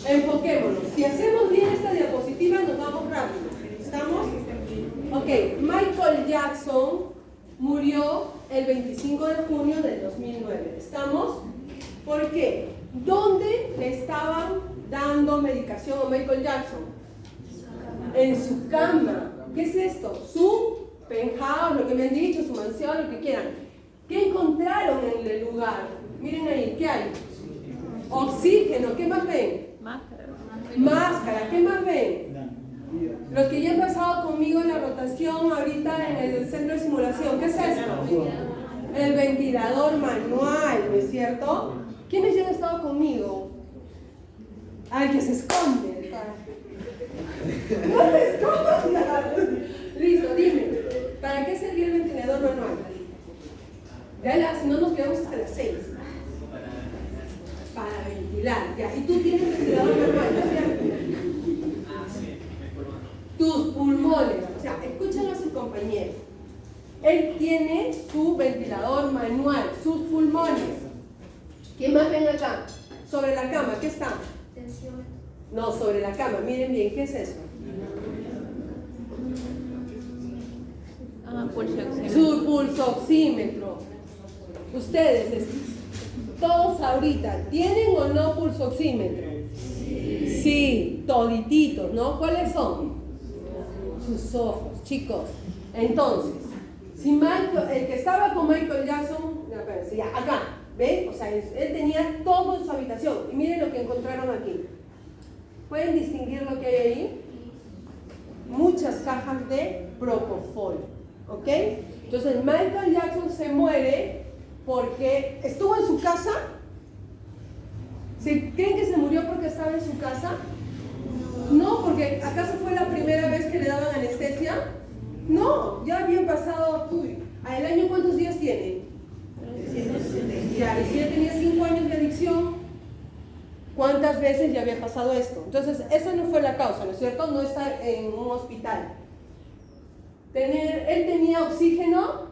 Enfoquémonos. Si hacemos bien esta diapositiva, nos vamos rápido. ¿Estamos? Ok. Michael Jackson murió el 25 de junio del 2009. ¿Estamos? ¿Por qué? ¿Dónde le estaban dando medicación a Michael Jackson? En su cama. ¿Qué es esto? Su penthouse, lo que me han dicho, su mansión, lo que quieran. ¿Qué encontraron en el lugar? Miren ahí, ¿qué hay? Oxígeno. ¿Qué más ven? Máscara. ¿Qué más ven? Los que ya han pasado conmigo en la rotación ahorita en el centro de simulación, ¿qué es esto? El ventilador manual, ¿no es cierto? ¿Quiénes ya han estado conmigo? Al que se esconde. No te escondas. Listo, dime. ¿Para qué servía el ventilador manual? Si no nos quedamos hasta las 6. Para ventilar, ya. Y tú tienes ventilador manual, ¿no es cierto? Tus pulmones, o sea, escuchen a su compañero. Él tiene su ventilador manual, sus pulmones. ¿Qué más ven acá? Sobre la cama, ¿qué está? Tensión. No, sobre la cama, miren bien, ¿qué es eso? Su pulsoxímetro. Ustedes, todos ahorita, ¿tienen o no pulsoxímetro? Sí, todititos, ¿no? ¿Cuáles son? Sus ojos, chicos. Entonces, si el que estaba con Michael Jackson, ya, acá, ¿ven? O sea, él tenía todo en su habitación. Y miren lo que encontraron aquí. ¿Pueden distinguir lo que hay ahí? Muchas cajas de propofol, ¿ok? Entonces, Michael Jackson se muere porque estuvo en su casa. ¿Sí? ¿Creen que se murió porque estaba en su casa? No, porque ¿acaso fue la primera vez que le daban anestesia? No, ya habían pasado, ¿el año cuántos días tiene? Ya, y si ya tenía 5 años de adicción, ¿cuántas veces ya había pasado esto? Entonces, esa no fue la causa, ¿no es cierto? No estar en un hospital. ¿Él tenía oxígeno?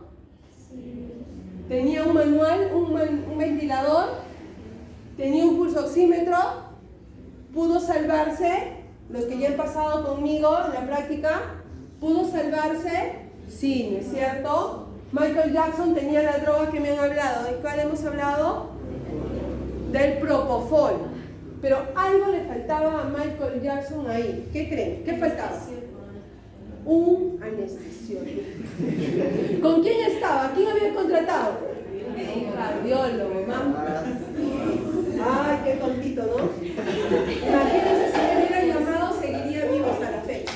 ¿Tenía un manual, un ventilador? ¿Tenía un pulsoxímetro? ¿Pudo salvarse? Los que ya han pasado conmigo en la práctica, ¿pudo salvarse? Sí, ¿no es cierto? Michael Jackson tenía la droga que me han hablado. ¿De cuál hemos hablado? Del propofol. Pero algo le faltaba a Michael Jackson ahí. ¿Qué creen? ¿Qué faltaba? Un anestesiólogo. ¿Con quién estaba? ¿Quién había contratado? Un cardiólogo, mamá. Ay, qué tontito, ¿no? Imagínense si me hubiera llamado, seguiría vivo hasta la fecha.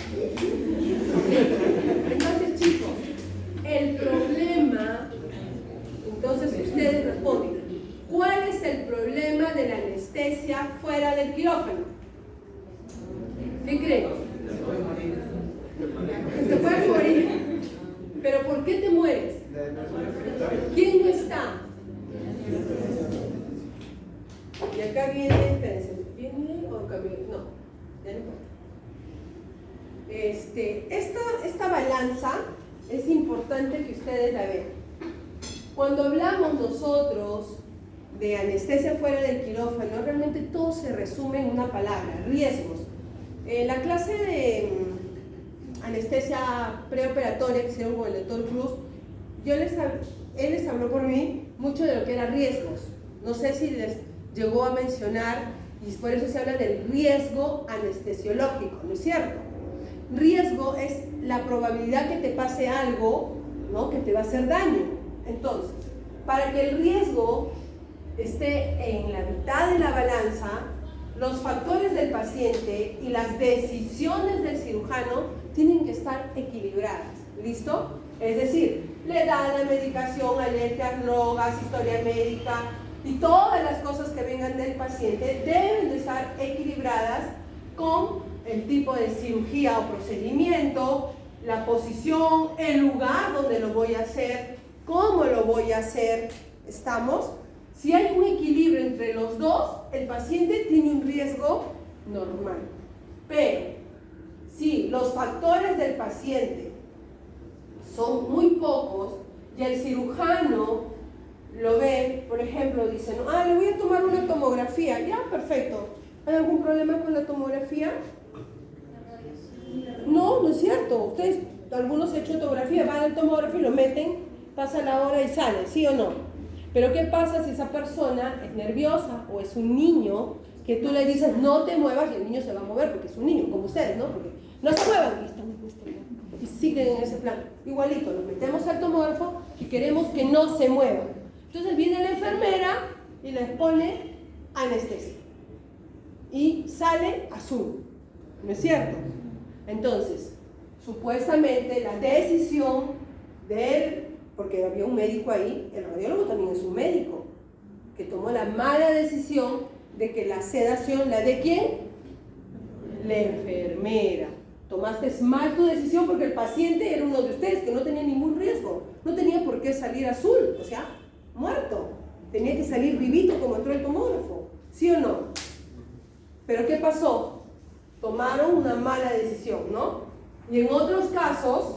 Entonces, chicos, el problema, entonces ustedes responden, ¿cuál es el problema de la anestesia fuera del quirófano? ¿Qué creen? Te puedes morir. ¿Pero por qué te mueres? ¿Quién no está? Y acá viene, espérense, ¿viene o cambió? No, ya no importa. Esta balanza es importante que ustedes la vean. Cuando hablamos nosotros de anestesia fuera del quirófano, realmente todo se resume en una palabra: riesgos. La clase de anestesia preoperatoria que hicieron con el doctor Cruz, él les habló por mí mucho de lo que eran riesgos. No sé si les llegó a mencionar, y por eso se habla del riesgo anestesiológico, ¿no es cierto? Riesgo es la probabilidad que te pase algo, ¿no?, que te va a hacer daño. Entonces, para que el riesgo esté en la mitad de la balanza, los factores del paciente y las decisiones del cirujano tienen que estar equilibradas. ¿Listo? Es decir, le dan la medicación, alergias, drogas, historia médica y todas las cosas que vengan del paciente deben de estar equilibradas con el tipo de cirugía o procedimiento, la posición, el lugar donde lo voy a hacer, cómo lo voy a hacer. ¿Estamos? Si hay un equilibrio entre los dos, el paciente tiene un riesgo normal. Pero si los factores del paciente son muy pocos y el cirujano lo ve, por ejemplo, ejemplo, dicen, le voy a tomar una tomografía. Ya, perfecto. ¿Hay algún problema con la tomografía? No, no es cierto. Ustedes, algunos han hecho tomografía, van al tomógrafo y lo meten, pasa la hora y sale, ¿sí o no? Pero ¿qué pasa si esa persona es nerviosa o es un niño que tú le dices no te muevas y el niño se va a mover porque es un niño, como ustedes, ¿no? Porque no se muevan y siguen en ese plan. Igualito, nos metemos al tomógrafo y queremos que no se muevan. Entonces viene la enfermera y les pone anestesia y sale azul, ¿no es cierto? Entonces, supuestamente la decisión de él, porque había un médico ahí, el radiólogo también es un médico, que tomó la mala decisión de que la sedación, ¿la de quién? La enfermera. Tomaste mal tu decisión porque el paciente era uno de ustedes que no tenía ningún riesgo, no tenía por qué salir azul, o sea, muerto. Tenía que salir vivito como entró el tomógrafo, ¿sí o no? Pero ¿qué pasó? Tomaron una mala decisión, ¿no? Y en otros casos,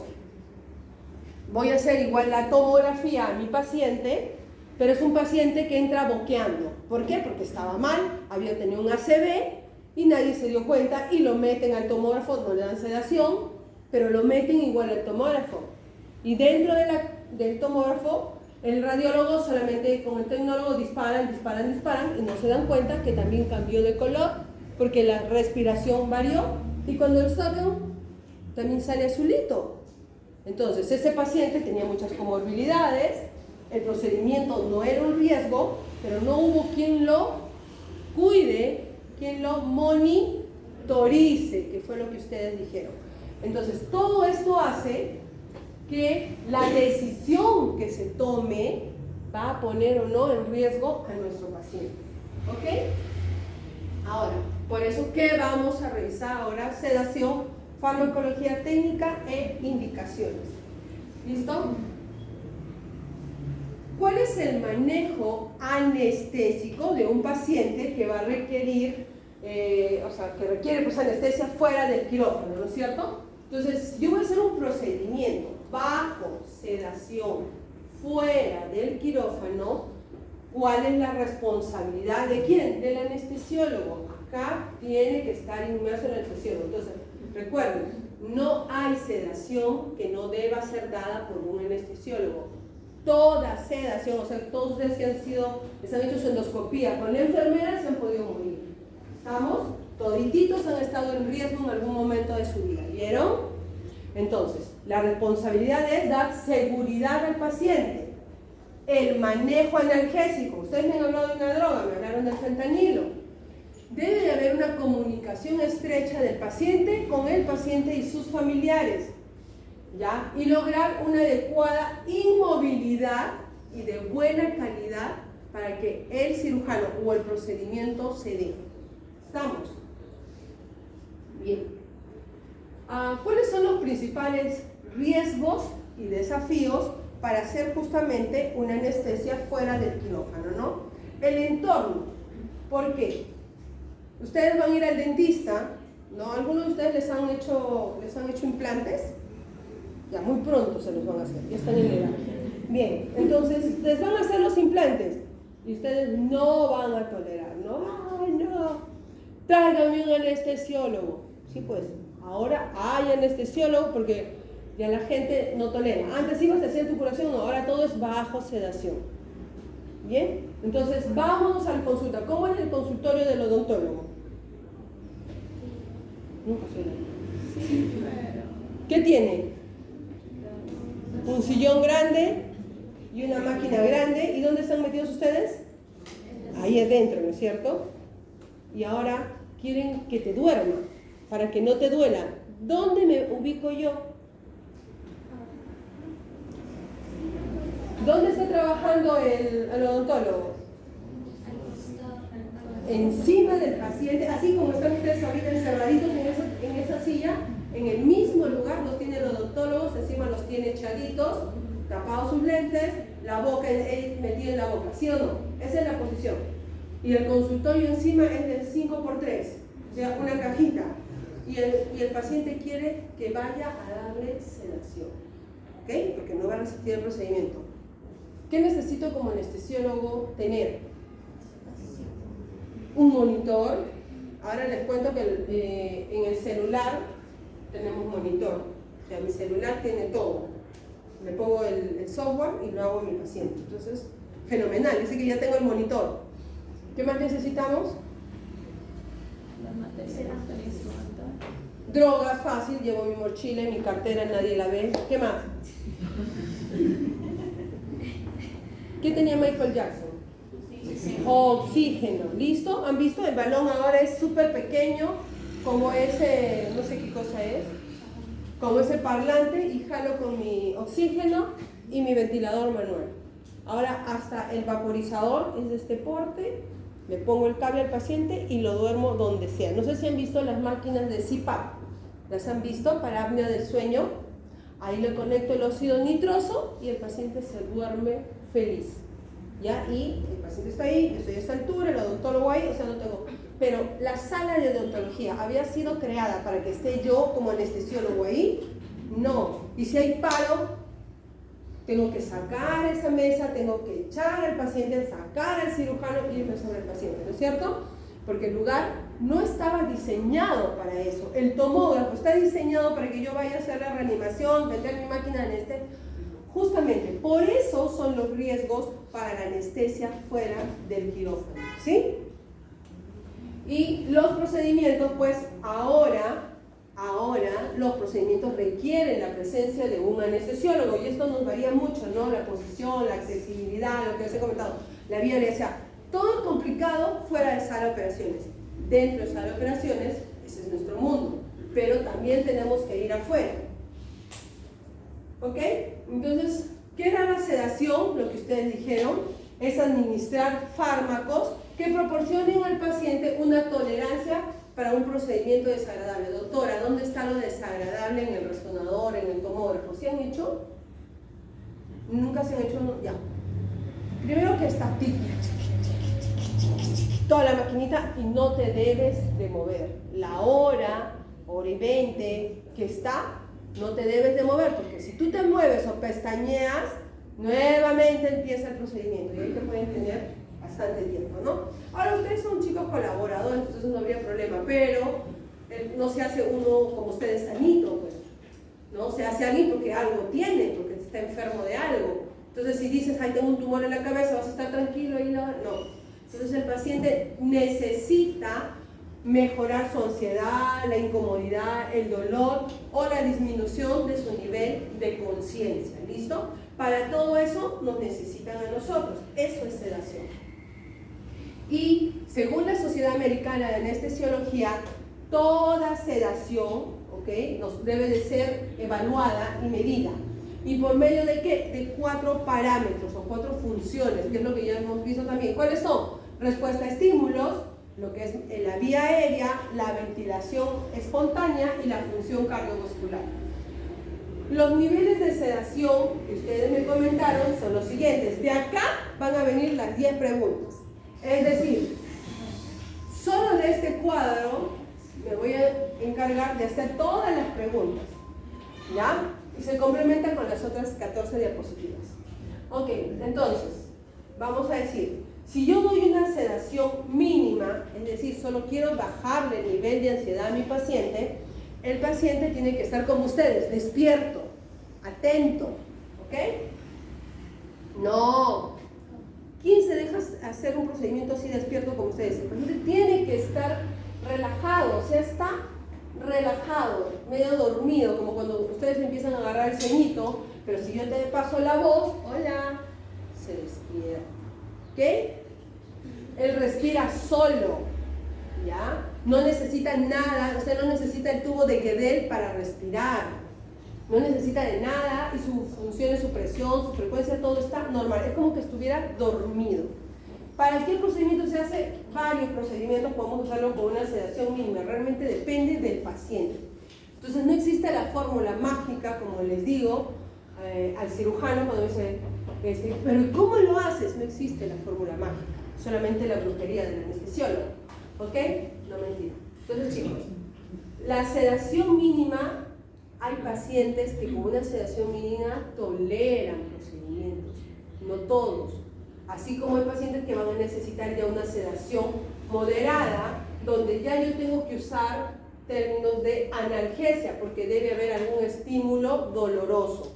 voy a hacer igual la tomografía a mi paciente, pero es un paciente que entra boqueando. ¿Por qué? Porque estaba mal, había tenido un ACV y nadie se dio cuenta y lo meten al tomógrafo, no le dan sedación, pero lo meten igual al tomógrafo. Y dentro del tomógrafo, el radiólogo solamente con el tecnólogo disparan y no se dan cuenta que también cambió de color porque la respiración varió y cuando lo sacan también sale azulito. Entonces ese paciente tenía muchas comorbilidades, el procedimiento no era un riesgo, pero no hubo quien lo cuide, quien lo monitorice, que fue lo que ustedes dijeron. Entonces todo esto hace que la decisión que se tome va a poner o no en riesgo a nuestro paciente. ¿Ok? Ahora, por eso, ¿qué vamos a revisar ahora? Sedación, farmacología técnica e indicaciones. ¿Listo? ¿Cuál es el manejo anestésico de un paciente que va a requerir, que requiere pues, anestesia fuera del quirófano, ¿no es cierto? Entonces, yo voy a hacer un procedimiento bajo sedación fuera del quirófano. ¿Cuál es la responsabilidad de quién? Del anestesiólogo. Acá tiene que estar inmerso el anestesiólogo. Entonces, recuerden, no hay sedación que no deba ser dada por un anestesiólogo. Toda sedación, o sea, todos ustedes que les han hecho su endoscopía con la enfermera se han podido morir. ¿Estamos? Todititos han estado en riesgo en algún momento de su vida. ¿Vieron? Entonces, la responsabilidad es dar seguridad al paciente. El manejo analgésico. Ustedes me han hablado de una droga, me hablaron del fentanilo. Debe de haber una comunicación estrecha del paciente con el paciente y sus familiares, ¿ya? Y lograr una adecuada inmovilidad y de buena calidad para que el cirujano o el procedimiento se dé. ¿Estamos? Bien. ¿Cuáles son los principales riesgos y desafíos para hacer justamente una anestesia fuera del quirófano, ¿no? El entorno. ¿Por qué? Ustedes van a ir al dentista, ¿no? Algunos de ustedes les han hecho implantes. Ya muy pronto se los van a hacer, ya están en edad. Bien, entonces les van a hacer los implantes y ustedes no van a tolerar, ¿no? ¡Ay, no! Tráigame un anestesiólogo. Sí, pues, ahora hay anestesiólogo porque ya la gente no tolera. Antes ibas a hacer tu curación, no, ahora todo es bajo sedación. ¿Bien? Entonces, vámonos al consulta. ¿Cómo es el consultorio del odontólogo? Nunca suena. ¿Qué tiene? Un sillón grande y una máquina grande. ¿Y dónde están metidos ustedes? Ahí adentro, ¿no es cierto? Y ahora quieren que te duerma, para que no te duela. ¿Dónde me ubico yo? ¿Dónde está trabajando el odontólogo? Encima del paciente, así como están ustedes ahorita encerraditos en esa silla, en el mismo lugar los tiene el odontólogo, encima los tiene echaditos, tapados sus lentes, la boca metida en la boca, ¿sí o no? Esa es la posición. Y el consultorio encima es del 5x3, o sea, una cajita. Y el paciente quiere que vaya a darle sedación, ¿ok? Porque no va a resistir el procedimiento. ¿Qué necesito como anestesiólogo tener? Un monitor. Ahora les cuento que en el celular tenemos monitor. O sea, mi celular tiene todo. Le pongo el software y lo hago a mi paciente. Entonces, fenomenal. Así que ya tengo el monitor. ¿Qué más necesitamos? Los materiales. Droga, fácil. Llevo mi mochila y mi cartera, nadie la ve. ¿Qué más? ¿Qué tenía Michael Jackson? Oxígeno. ¿Listo? ¿Han visto? El balón ahora es súper pequeño, como ese, no sé qué cosa es, como ese parlante, y jalo con mi oxígeno y mi ventilador manual. Ahora hasta el vaporizador es de este porte, le pongo el cable al paciente y lo duermo donde sea. No sé si han visto las máquinas de CPAP, ¿las han visto? Para apnea del sueño. Ahí le conecto el óxido nitroso y el paciente se duerme feliz. ¿Ya? Y el paciente está ahí, yo estoy a esta altura, el odontólogo ahí, o sea, no tengo... Pero la sala de odontología había sido creada para que esté yo como anestesiólogo ahí. No. Y si hay paro, tengo que sacar esa mesa, tengo que echar al paciente, sacar al cirujano y irme sobre el paciente, ¿no es cierto? Porque el lugar no estaba diseñado para eso. El tomógrafo está diseñado para que yo vaya a hacer la reanimación, vender mi máquina de anestesia. Justamente, por eso son los riesgos para la anestesia fuera del quirófano, ¿sí? Y los procedimientos, pues ahora los procedimientos requieren la presencia de un anestesiólogo, y esto nos varía mucho, ¿no? La posición, la accesibilidad, lo que les he comentado, la vía aérea, o sea, todo es complicado fuera de sala de operaciones. Dentro de sala de operaciones, ese es nuestro mundo, pero también tenemos que ir afuera. ¿Ok? Entonces, ¿qué era la sedación? Lo que ustedes dijeron es administrar fármacos que proporcionen al paciente una tolerancia para un procedimiento desagradable. Doctora, ¿dónde está lo desagradable en el resonador, en el tomógrafo? ¿Se han hecho? Nunca se han hecho, ya. Primero que está toda la maquinita y no te debes de mover. La hora y 20 que está, no te debes de mover, porque si tú te mueves o pestañeas, nuevamente empieza el procedimiento y ahí te pueden tener bastante tiempo, ¿no? Ahora ustedes son chicos colaboradores, entonces no habría problema, pero no se hace uno como ustedes sanito, pues, ¿no? Se hace alguien porque algo tiene, porque está enfermo de algo. Entonces si dices, ay, tengo un tumor en la cabeza, vas a estar tranquilo y no. Entonces el paciente necesita mejorar su ansiedad, la incomodidad, el dolor o la disminución de su nivel de conciencia, ¿listo? Para todo eso nos necesitan a nosotros, eso es sedación. Y según la Sociedad Americana de Anestesiología, toda sedación, ¿ok?, nos debe de ser evaluada y medida. ¿Y por medio de qué? De 4 parámetros o 4 funciones, que es lo que ya hemos visto también. ¿Cuáles son? Respuesta a estímulos, lo que es la vía aérea, la ventilación espontánea y la función cardiovascular. Los niveles de sedación que ustedes me comentaron son los siguientes. De acá van a venir las 10 preguntas. Es decir, solo de este cuadro me voy a encargar de hacer todas las preguntas, ¿ya? Y se complementa con las otras 14 diapositivas. Ok, entonces, vamos a decir, si yo doy una sedación mínima, es decir, solo quiero bajarle el nivel de ansiedad a mi paciente, el paciente tiene que estar como ustedes, despierto, atento, ¿ok? No. ¿Quién se deja hacer un procedimiento así despierto como ustedes? El paciente tiene que estar relajado, o sea, está relajado, medio dormido, como cuando ustedes empiezan a agarrar el sueñito, pero si yo te paso la voz, hola, se despierta, ¿ok? Él respira solo, ¿ya? No necesita nada, usted no necesita el tubo de Guedel para respirar, no necesita de nada y sus funciones, su presión, su frecuencia, todo está normal, es como que estuviera dormido. ¿Para qué procedimiento se hace? Varios procedimientos, podemos hacerlo con una sedación mínima, realmente depende del paciente. Entonces no existe la fórmula mágica, como les digo, al cirujano cuando dice, pero ¿cómo lo haces? No existe la fórmula mágica, solamente la brujería del anestesiólogo, ¿ok? No, mentira. Entonces chicos, la sedación mínima, hay pacientes que con una sedación mínima toleran procedimientos, no todos. Así como hay pacientes que van a necesitar ya una sedación moderada, donde ya yo tengo que usar términos de analgesia, porque debe haber algún estímulo doloroso.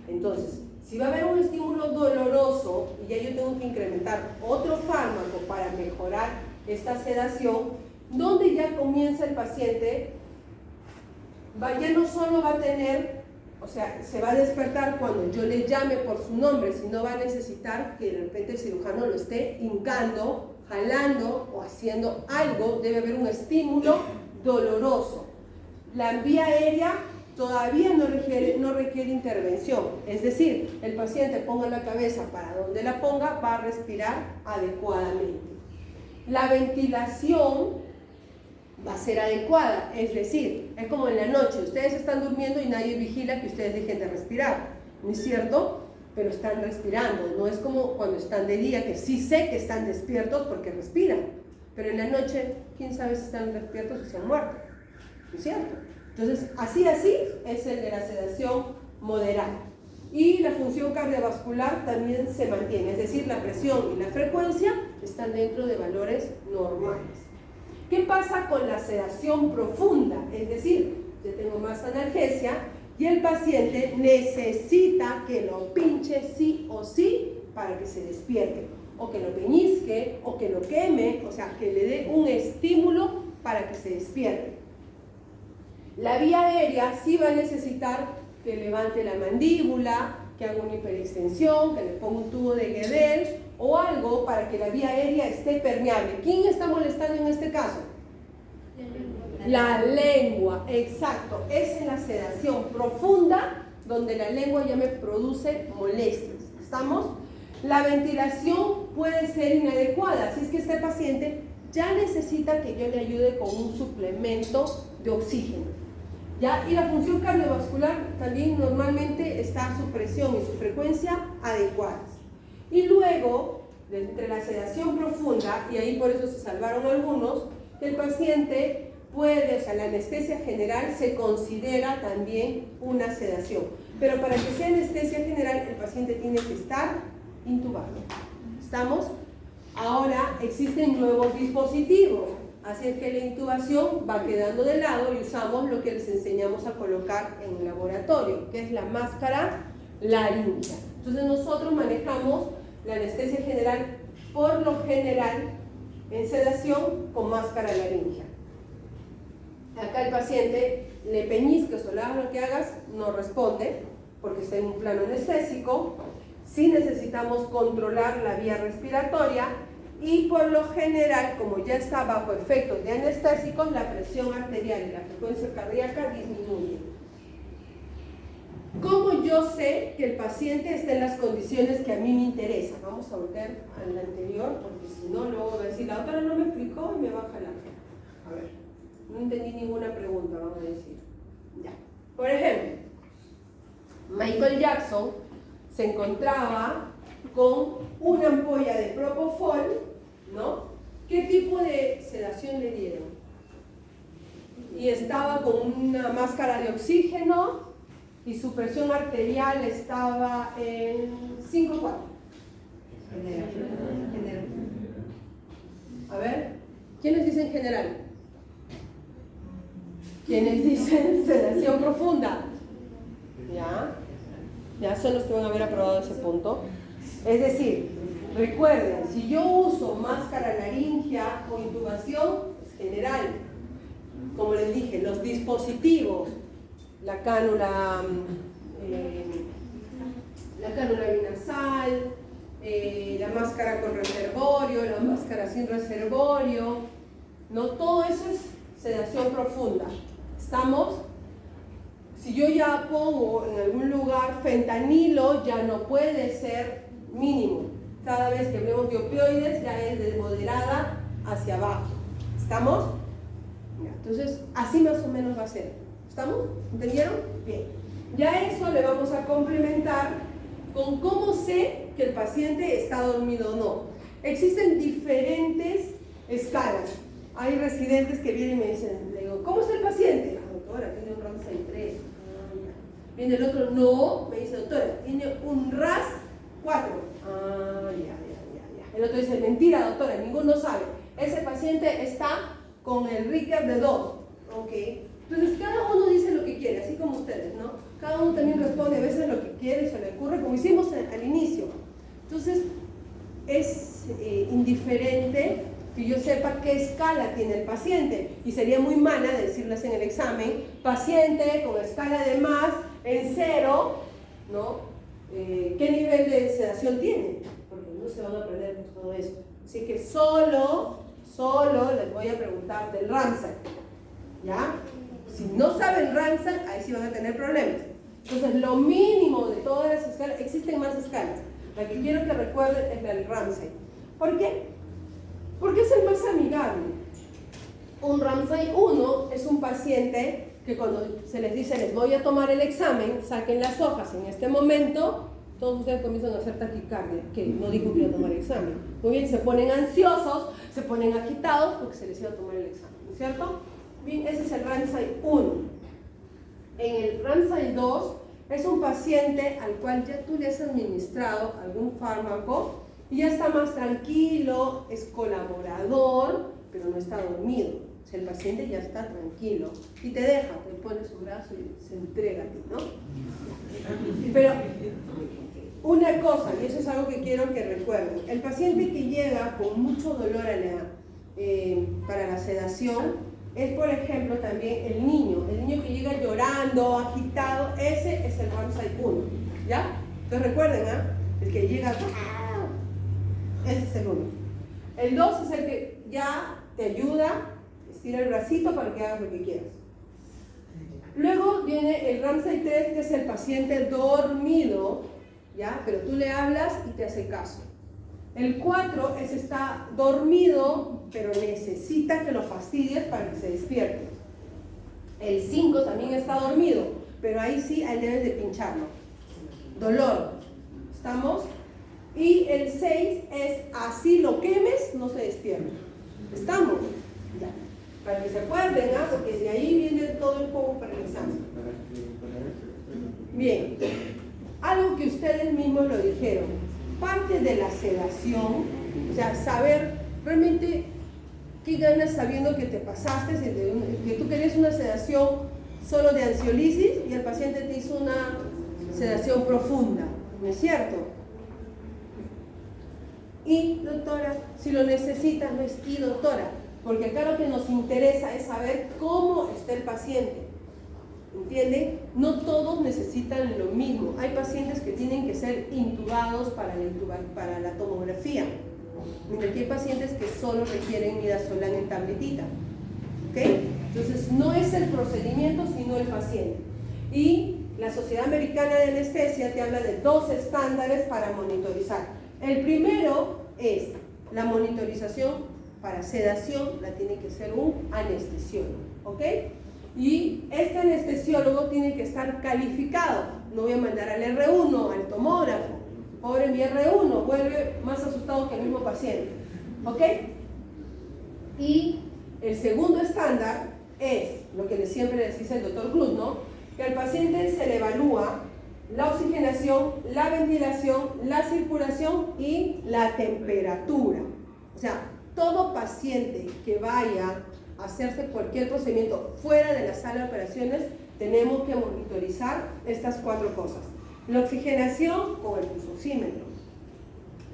Entonces, si va a haber un estímulo doloroso y ya yo tengo que incrementar otro fármaco para mejorar esta sedación, donde ya comienza el paciente, ya no solo va a tener, o sea, se va a despertar cuando yo le llame por su nombre, sino va a necesitar que de repente el cirujano lo esté hincando, jalando o haciendo algo. Debe haber un estímulo doloroso. La vía aérea todavía no requiere intervención, es decir, el paciente ponga la cabeza para donde la ponga, va a respirar adecuadamente. La ventilación va a ser adecuada, es decir, es como en la noche, ustedes están durmiendo y nadie vigila que ustedes dejen de respirar, ¿no es cierto? Pero están respirando, no es como cuando están de día, que sí sé que están despiertos porque respiran, pero en la noche, quién sabe si están despiertos o si han muerto, ¿no es cierto? Entonces, así es el de la sedación moderada. Y la función cardiovascular también se mantiene, es decir, la presión y la frecuencia están dentro de valores normales. ¿Qué pasa con la sedación profunda? Es decir, yo tengo más analgesia y el paciente necesita que lo pinche sí o sí para que se despierte, o que lo peñisque, o que lo queme, o sea, que le dé un estímulo para que se despierte. La vía aérea sí va a necesitar que levante la mandíbula, que haga una hiperextensión, que le ponga un tubo de Guedel o algo para que la vía aérea esté permeable. ¿Quién está molestando en este caso? La lengua, exacto. Es en la sedación profunda donde la lengua ya me produce molestias. ¿Estamos? La ventilación puede ser inadecuada, si es que este paciente ya necesita que yo le ayude con un suplemento de oxígeno. ¿Ya? Y la función cardiovascular también normalmente está su presión y su frecuencia adecuadas. Y luego, entre la sedación profunda, y ahí por eso se salvaron algunos, el paciente puede, o sea, la anestesia general se considera también una sedación. Pero para que sea anestesia general, el paciente tiene que estar intubado. ¿Estamos? Ahora existen nuevos dispositivos. Así es que la intubación va quedando de lado y usamos lo que les enseñamos a colocar en el laboratorio, que es la máscara laríngea. Entonces nosotros manejamos la anestesia general, por lo general, en sedación con máscara laríngea. Acá el paciente le peñisques o le hagas lo que hagas, no responde, porque está en un plano anestésico. Sí necesitamos controlar la vía respiratoria. Y por lo general, como ya está bajo efectos de anestésicos, la presión arterial y la frecuencia cardíaca disminuyen. ¿Cómo yo sé que el paciente está en las condiciones que a mí me interesan? Vamos a volver al anterior, porque si no, luego va a decir, la doctora no me explicó y me va a jalar. A ver, no entendí ninguna pregunta, vamos a decir. Ya. Por ejemplo, Michael Jackson se encontraba con una ampolla de propofol, ¿no? ¿Qué tipo de sedación le dieron? Y estaba con una máscara de oxígeno y su presión arterial estaba en 5,4. A ver, ¿quiénes dicen general? ¿Quiénes dicen sedación profunda? Ya son los que van a haber aprobado ese punto. Es decir, recuerden, si yo uso máscara laríngea o intubación, es general. Como les dije, los dispositivos, la cánula binasal, la máscara con reservorio, la máscara sin reservorio, no, todo eso es sedación profunda. ¿Estamos? Si yo ya pongo en algún lugar fentanilo, ya no puede ser mínimo. Cada vez que hablemos de opioides, ya es de moderada hacia abajo. ¿Estamos? Ya, entonces, así más o menos va a ser. ¿Estamos? ¿Entendieron? Bien. Ya eso le vamos a complementar con cómo sé que el paciente está dormido o no. Existen diferentes escalas. Hay residentes que vienen y me dicen, le digo, ¿cómo está el paciente? La doctora, tiene un RAS 6,3. Viene el otro, no, me dice, doctora, tiene un RAS 4. Ah, ya. El otro dice, mentira, doctora, ninguno sabe. Ese paciente está con el Richter de 2. Ok. Entonces, cada uno dice lo que quiere, así como ustedes, ¿no? Cada uno también responde a veces lo que quiere, se le ocurre, como hicimos al inicio. Entonces, es indiferente que yo sepa qué escala tiene el paciente. Y sería muy mala decirles en el examen, paciente con escala de más en 0, ¿no? ¿Qué nivel de sedación tiene? Porque no se van a aprender pues, todo esto. Así que solo les voy a preguntar del Ramsay, ¿ya? Si no saben Ramsay, ahí sí van a tener problemas. Entonces, lo mínimo de todas las escalas, existen más escalas. La que quiero que recuerden es la del Ramsay. ¿Por qué? Porque es el más amigable. Un Ramsay 1 es un paciente que cuando se les dice, les voy a tomar el examen, saquen las hojas en este momento, todos ustedes comienzan a hacer taquicardia, que no dijo que iba a tomar el examen. Muy bien, se ponen ansiosos, se ponen agitados porque se les iba a tomar el examen, ¿no es cierto? Bien, ese es el Ramsay 1. En el Ramsay 2 es un paciente al cual ya tú le has administrado algún fármaco y ya está más tranquilo, es colaborador, pero no está dormido. O sea, el paciente ya está tranquilo y te deja, te pone su brazo y se entrega a ti, ¿no? Pero una cosa, y eso es algo que quiero que recuerden, el paciente que llega con mucho dolor para la sedación es, por ejemplo, también el niño que llega llorando, agitado, ese es el Ramsay 1, ¿ya? Entonces recuerden, el que llega, ese es el 1. El 2 es el que ya te ayuda, estira el bracito para que hagas lo que quieras. Luego viene el Ramsay 3, que es el paciente dormido, ¿ya? Pero tú le hablas y te hace caso. El 4 es está dormido, pero necesita que lo fastidies para que se despierte. El 5 también está dormido, pero ahí sí, ahí debes de pincharlo. Dolor. ¿Estamos? Y el 6 es así lo quemes, no se despierta. ¿Estamos? Ya. Para que se acuerden, porque de ahí viene todo el juego para el examen. Bien. Algo que ustedes mismos lo dijeron. Parte de la sedación, o sea, saber realmente qué ganas sabiendo que te pasaste, que tú querías una sedación solo de ansiolisis y el paciente te hizo una sedación profunda, ¿no es cierto? Y doctora, si lo necesitas, no es y doctora, porque acá lo que nos interesa es saber cómo está el paciente. ¿Entienden? No todos necesitan lo mismo. Hay pacientes que tienen que ser intubados para la tomografía, mientras que hay pacientes que solo requieren midazolam en tabletita. ¿Ok? Entonces, no es el procedimiento, sino el paciente. Y la Sociedad Americana de Anestesia te habla de 2 estándares para monitorizar. El primero es la monitorización para sedación, la tiene que ser un anestesiólogo. ¿Ok? Y este anestesiólogo tiene que estar calificado. No voy a mandar al R1, al tomógrafo. Pobre mi R1, vuelve más asustado que el mismo paciente. ¿Ok? Y el segundo estándar es lo que siempre les dice el doctor Cruz, ¿no? Que al paciente se le evalúa la oxigenación, la ventilación, la circulación y la temperatura. O sea, todo paciente que vaya a hacerse cualquier procedimiento fuera de la sala de operaciones, tenemos que monitorizar estas 4 cosas. La oxigenación con el pulsoxímetro.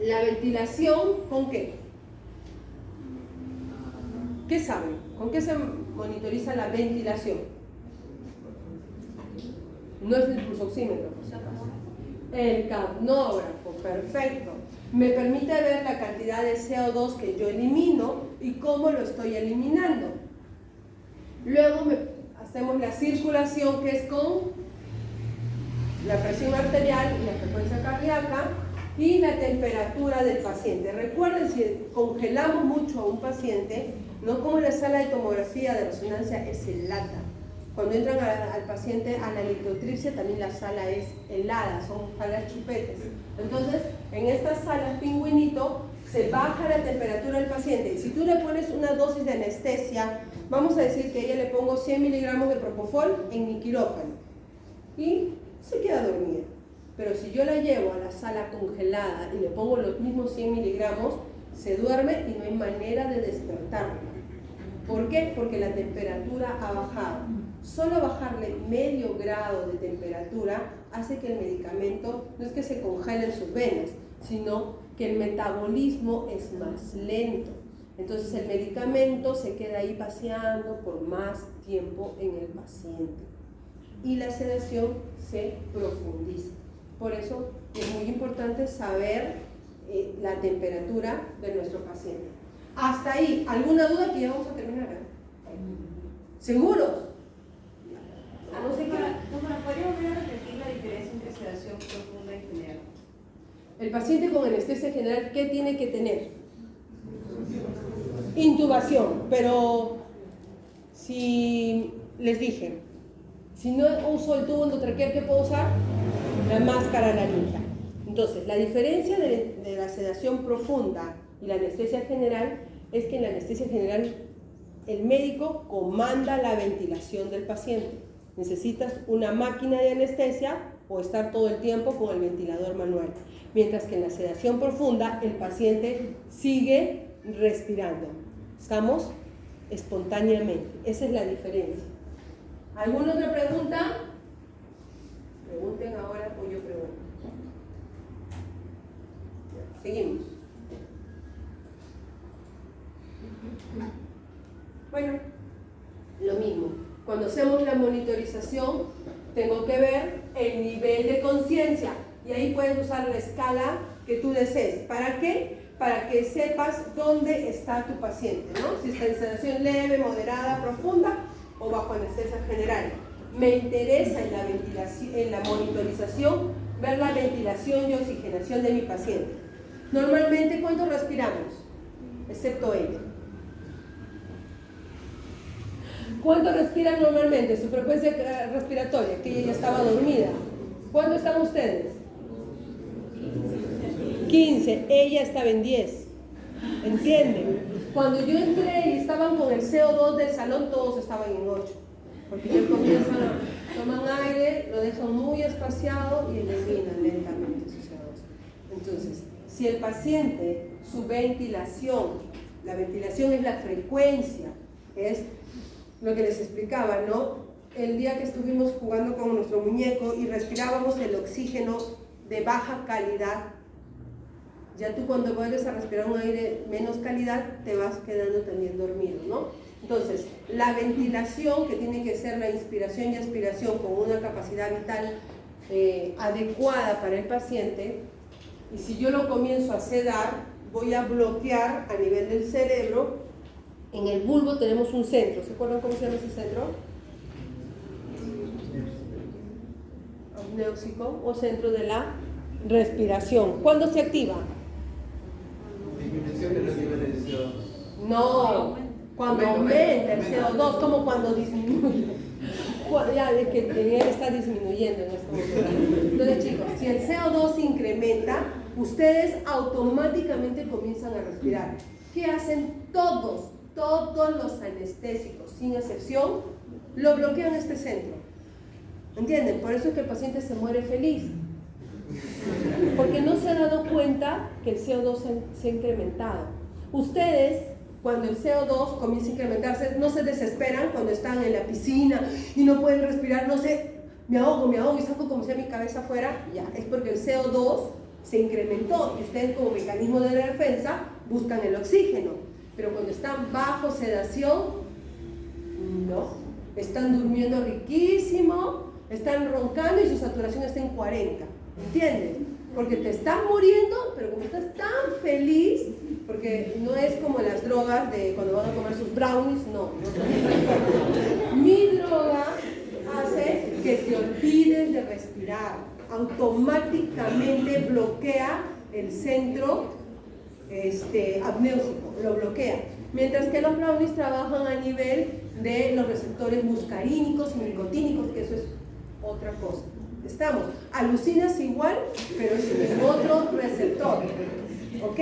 La ventilación, ¿con qué? ¿Qué saben? ¿Con qué se monitoriza la ventilación? No es el pulsoxímetro. El capnógrafo, perfecto. Me permite ver la cantidad de CO2 que yo elimino y cómo lo estoy eliminando. Luego hacemos la circulación, que es con la presión arterial y la frecuencia cardíaca, y la temperatura del paciente. Recuerden, si congelamos mucho a un paciente, no como en la sala de tomografía de resonancia es helada. Cuando entran al paciente a la litrotripsia, también la sala es helada, son salas chupetes. Entonces, en estas salas pingüinito, se baja la temperatura del paciente. Y si tú le pones una dosis de anestesia, vamos a decir que a ella le pongo 100 miligramos de propofol en mi quirófano. Y se queda dormida. Pero si yo la llevo a la sala congelada y le pongo los mismos 100 miligramos, se duerme y no hay manera de despertarla. ¿Por qué? Porque la temperatura ha bajado. Solo bajarle medio grado de temperatura hace que el medicamento no es que se congele en sus venas, sino que el metabolismo es más lento. Entonces el medicamento se queda ahí paseando por más tiempo en el paciente y la sedación se profundiza. Por eso es muy importante saber la temperatura de nuestro paciente. Hasta ahí, ¿alguna duda? Que ya vamos a terminar, ¿eh? ¿Seguros? No sé, ¿podría volver a repetir la diferencia entre sedación profunda y general? El paciente con anestesia general, ¿qué tiene que tener? Intubación, pero si les dije, si no uso el tubo endotraqueal, ¿qué puedo usar? La máscara laríngea. Entonces, la diferencia de la sedación profunda y la anestesia general es que en la anestesia general el médico comanda la ventilación del paciente. Necesitas una máquina de anestesia o estar todo el tiempo con el ventilador manual. Mientras que en la sedación profunda el paciente sigue respirando. Estamos espontáneamente. Esa es la diferencia. ¿Alguna otra pregunta? Pregunten ahora o yo pregunto. Seguimos. Bueno, lo mismo. Cuando hacemos la monitorización, tengo que ver el nivel de conciencia. Y ahí puedes usar la escala que tú desees. ¿Para qué? Para que sepas dónde está tu paciente, ¿no? Si está en sedación leve, moderada, profunda o bajo anestesia general. Me interesa en la ventilación, en la monitorización, ver la ventilación y oxigenación de mi paciente. Normalmente, ¿cuánto respiramos? Excepto ella. ¿Cuánto respiran normalmente? Su frecuencia respiratoria, que ella ya estaba dormida. ¿Cuánto están ustedes? 15. Ella estaba en 10. ¿Entienden? Cuando yo entré y estaban con el CO2 del salón, todos estaban en 8. Porque ya comienzan, toman aire, lo dejan muy espaciado y eliminan lentamente su CO2. Entonces, si el paciente, su ventilación, la ventilación es la frecuencia, es lo que les explicaba, ¿no? El día que estuvimos jugando con nuestro muñeco y respirábamos el oxígeno de baja calidad, ya tú cuando vuelves a respirar un aire menos calidad, te vas quedando también dormido, ¿no? Entonces, la ventilación, que tiene que ser la inspiración y expiración con una capacidad vital adecuada para el paciente, y si yo lo comienzo a sedar, voy a bloquear a nivel del cerebro. En el bulbo tenemos un centro. ¿Se acuerdan cómo se llama ese centro? Apnéuxico o centro de la respiración. ¿Cuándo se activa? Disminución de los niveles de CO2. No, cuando aumenta el CO2, como cuando disminuye. Ya de que él está disminuyendo en este momento. Entonces, chicos, si el CO2 se incrementa, ustedes automáticamente comienzan a respirar. ¿Qué hacen todos? Todos los anestésicos, sin excepción, lo bloquean este centro. ¿Entienden? Por eso es que el paciente se muere feliz. Porque no se ha dado cuenta que el CO2 se ha incrementado. Ustedes, cuando el CO2 comienza a incrementarse, no se desesperan cuando están en la piscina y no pueden respirar, no sé, me ahogo y saco como sea mi cabeza afuera. Ya, es porque el CO2 se incrementó y ustedes como mecanismo de defensa buscan el oxígeno. Pero cuando están bajo sedación, no, están durmiendo riquísimo, están roncando y su saturación está en 40, ¿entienden? Porque te están muriendo, pero como estás tan feliz, porque no es como las drogas de cuando van a comer sus brownies, no. Mi droga hace que te olvides de respirar, automáticamente bloquea el centro apnéuxico, lo bloquea. Mientras que los brownies trabajan a nivel de los receptores muscarínicos y nicotínicos, que eso es otra cosa. Estamos, alucinas igual, pero es en otro receptor. ¿Ok?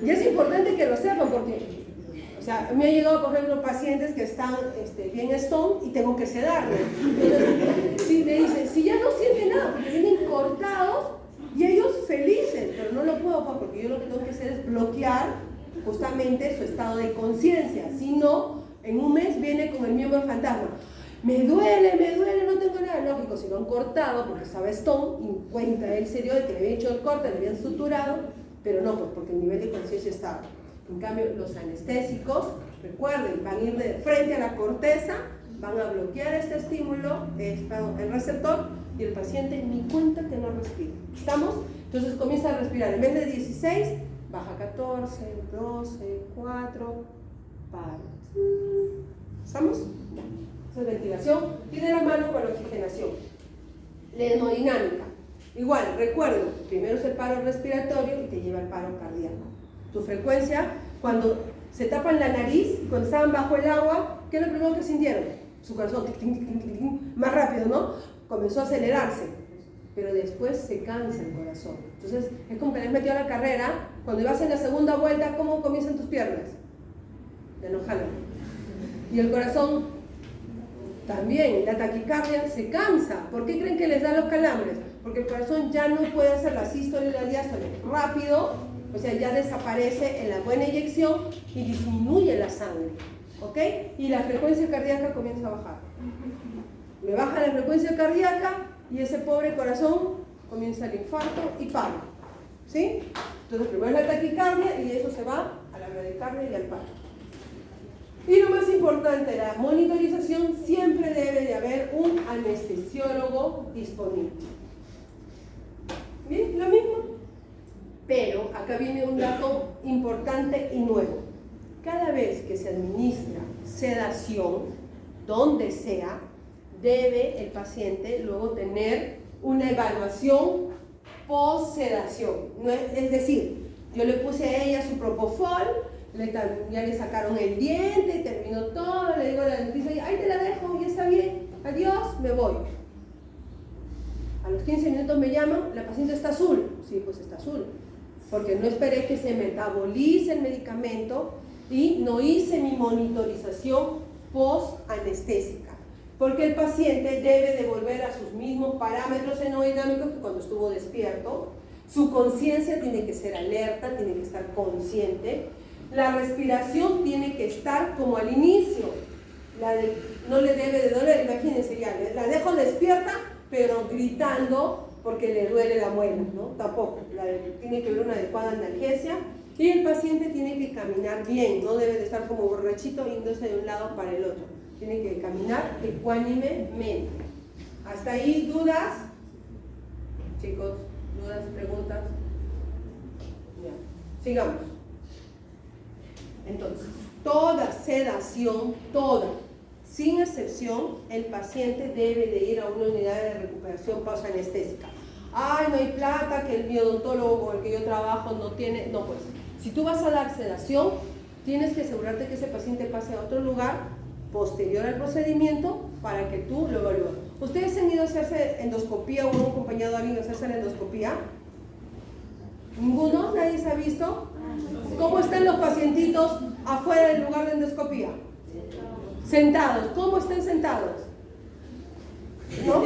Y es importante que lo sepan porque O sea, a mí me ha llegado, por ejemplo, pacientes que están bien stone y tengo que sedarle. Entonces, sí, me dicen, si ya no sienten nada, porque vienen cortados y ellos felices, pero no lo puedo, pues, porque yo lo que tengo que hacer es bloquear justamente su estado de conciencia. Si no, en un mes viene con el miembro fantasma. Me duele, no tengo nada. Lógico, si lo han cortado porque estaba stone y cuenta él serio de que le habían hecho el corte, le habían suturado, pero no, pues porque el nivel de conciencia estaba. En cambio, los anestésicos, recuerden, van a ir de frente a la corteza, van a bloquear este estímulo, el receptor, y el paciente ni cuenta que no respira. ¿Estamos? Entonces comienza a respirar. En vez de 16, baja 14, 12, 4, para. ¿Estamos? Ya. Esa es ventilación. Y de la mano con la oxigenación. La hemodinámica. Igual, recuerden, primero es el paro respiratorio y te lleva al paro cardíaco. Tu frecuencia, cuando se tapan la nariz, cuando estaban bajo el agua, ¿qué es lo primero que sintieron? Su corazón, más rápido, ¿no? Comenzó a acelerarse, pero después se cansa el corazón. Entonces, es como que le has metido a la carrera, cuando ibas en la segunda vuelta, ¿cómo comienzan tus piernas? Ya no jalan. Y el corazón también, la taquicardia se cansa. ¿Por qué creen que les da los calambres? Porque el corazón ya no puede hacer la sístole y la diástole rápido. O sea, ya desaparece en la buena eyección y disminuye la sangre, ¿ok? Y la frecuencia cardíaca comienza a bajar. Le baja la frecuencia cardíaca y ese pobre corazón comienza el infarto y para, ¿sí? Entonces primero es la taquicardia y eso se va a la bradicardia y al paro. Y lo más importante, la monitorización, siempre debe de haber un anestesiólogo disponible. ¿Bien? Lo mismo. Pero acá viene un dato importante y nuevo. Cada vez que se administra sedación, donde sea, debe el paciente luego tener una evaluación post-sedación. Es decir, yo le puse a ella su propofol, ya le sacaron el diente, terminó todo, le digo a la dentista, ahí te la dejo, ya está bien, adiós, me voy. A los 15 minutos me llaman, la paciente está azul. Sí, pues está azul. Porque no esperé que se metabolice el medicamento y no hice mi monitorización post-anestésica. Porque el paciente debe de volver a sus mismos parámetros hemodinámicos que cuando estuvo despierto. Su conciencia tiene que ser alerta, tiene que estar consciente. La respiración tiene que estar como al inicio. No le debe de doler, imagínense ya, la dejo despierta, pero gritando porque le duele la muela, ¿no? Tampoco. Tiene que haber una adecuada analgesia y el paciente tiene que caminar bien, no debe de estar como borrachito yéndose de un lado para el otro. Tiene que caminar ecuánimemente. ¿Hasta ahí dudas? Chicos, ¿dudas, preguntas? Ya. Sigamos. Entonces, toda sedación, sin excepción, el paciente debe de ir a una unidad de recuperación post-anestésica. Ay, no hay plata, que el biodontólogo con el que yo trabajo no tiene. No, pues, si tú vas a dar sedación, tienes que asegurarte que ese paciente pase a otro lugar posterior al procedimiento para que tú lo evalúes. ¿Ustedes han ido a hacerse endoscopía o han acompañado a alguien a hacerse la endoscopía? ¿Ninguno? ¿Nadie se ha visto? ¿Cómo están los pacientitos afuera del lugar de endoscopía? Sentados. ¿Cómo están sentados? ¿No?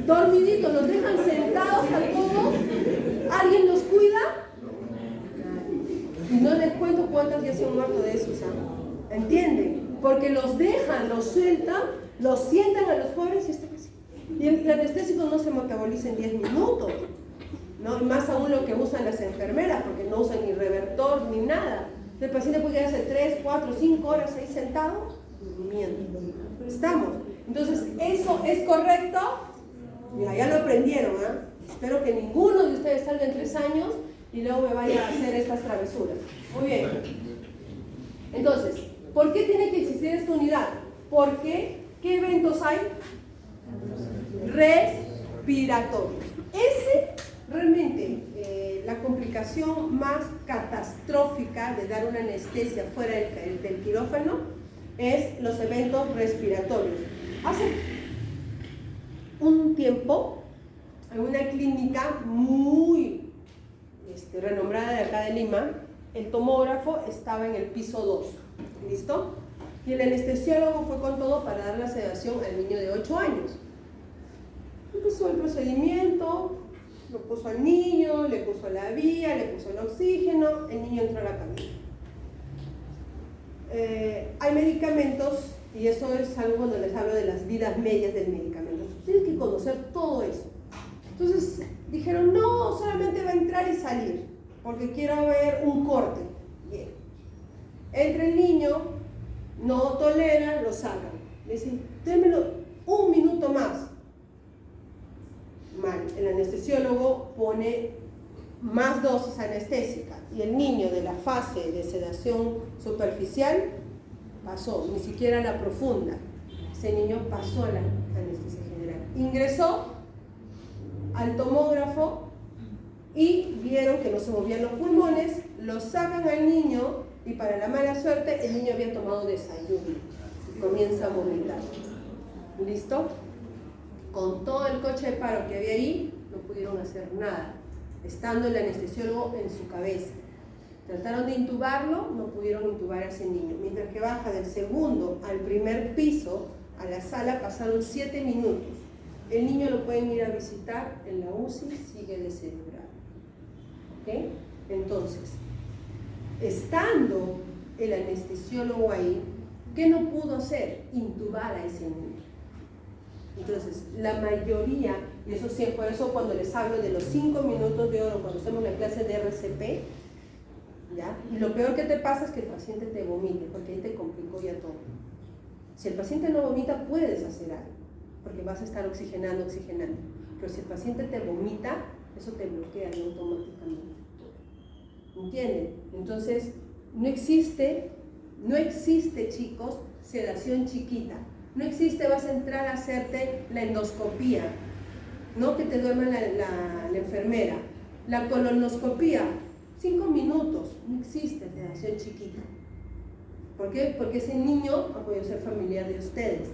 Dormiditos, los dejan sentados a todos. ¿Alguien los cuida? Y no les cuento cuántas ya se han muerto de eso, ¿sabes? ¿Entienden? Porque los dejan, los sueltan, los sientan a los pobres y están así. Y el anestésico no se metaboliza en 10 minutos. ¿No? Y más aún lo que usan las enfermeras, porque no usan ni revertor ni nada. El paciente puede quedarse 3, 4, 5 horas ahí sentado durmiendo. Estamos. Entonces, ¿eso es correcto? Mira, ya lo aprendieron, ¿eh? Espero que ninguno de ustedes salga en 3 años y luego me vaya a hacer estas travesuras. Muy bien. Entonces, ¿por qué tiene que existir esta unidad? Porque, ¿qué eventos hay? Respiratorios. Realmente, la complicación más catastrófica de dar una anestesia fuera del quirófano es los eventos respiratorios. Hace un tiempo, en una clínica muy renombrada de acá de Lima, el tomógrafo estaba en el piso 2. ¿Listo? Y el anestesiólogo fue con todo para dar la sedación al niño de 8 años. Empezó el procedimiento, lo puso al niño, le puso la vía, le puso el oxígeno, el niño entró a la camilla. Hay medicamentos, y eso es algo cuando les hablo de las vidas medias del medicamento. Tienen que conocer todo eso. Entonces dijeron, no, solamente va a entrar y salir, porque quiero ver un corte. Bien. Entra el niño, no tolera, lo sacan. Le dicen, démelo un minuto más. Mal, el anestesiólogo pone más dosis anestésicas y el niño de la fase de sedación superficial pasó, ni siquiera la profunda. Ese niño pasó a la anestesia general. Ingresó al tomógrafo y vieron que no se movían los pulmones, lo sacan al niño y para la mala suerte el niño había tomado desayuno y comienza a vomitar. ¿Listo? Con todo el coche de paro que había ahí, no pudieron hacer nada, estando el anestesiólogo en su cabeza. Trataron de intubarlo, no pudieron intubar a ese niño. Mientras que baja del segundo al primer piso, a la sala, pasaron 7 minutos. El niño lo pueden ir a visitar en la UCI, sigue descerebrado. ¿Ok? Entonces, estando el anestesiólogo ahí, ¿qué no pudo hacer? Intubar a ese niño. Entonces, la mayoría, y eso sí, por eso cuando les hablo de los 5 minutos de oro, cuando hacemos la clase de RCP, ¿ya? Y lo peor que te pasa es que el paciente te vomite, porque ahí te complicó ya todo. Si el paciente no vomita, puedes hacer algo, porque vas a estar oxigenando. Pero si el paciente te vomita, eso te bloquea automáticamente. ¿Entienden? Entonces, no existe, chicos, sedación chiquita. No existe, vas a entrar a hacerte la endoscopía, no que te duerma la enfermera. La colonoscopía, 5 minutos, no existe sedación chiquita. ¿Por qué? Porque ese niño ha podido ser familiar de ustedes.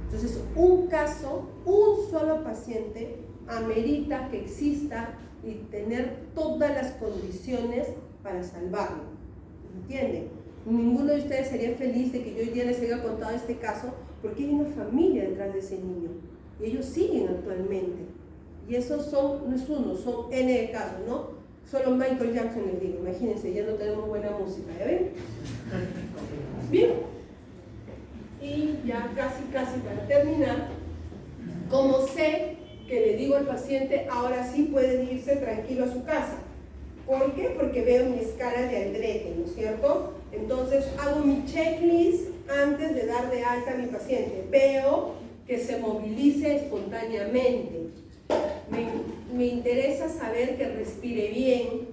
Entonces, un caso, un solo paciente, amerita que exista y tener todas las condiciones para salvarlo. ¿Entienden? Ninguno de ustedes sería feliz de que yo hoy día les haya contado este caso, porque hay una familia detrás de ese niño y ellos siguen actualmente. Y esos son, no es uno, son N de casos, ¿no? Solo Michael Jackson les digo, imagínense, ya no tenemos buena música, ¿ya ven? Bien. Y ya casi para terminar, como sé que le digo al paciente, ahora sí puede irse tranquilo a su casa. ¿Por qué? Porque veo mi escala de Aldrete, ¿no es cierto? Entonces hago mi checklist antes de dar de alta a mi paciente. Veo que se movilice espontáneamente. Me interesa saber que respire bien,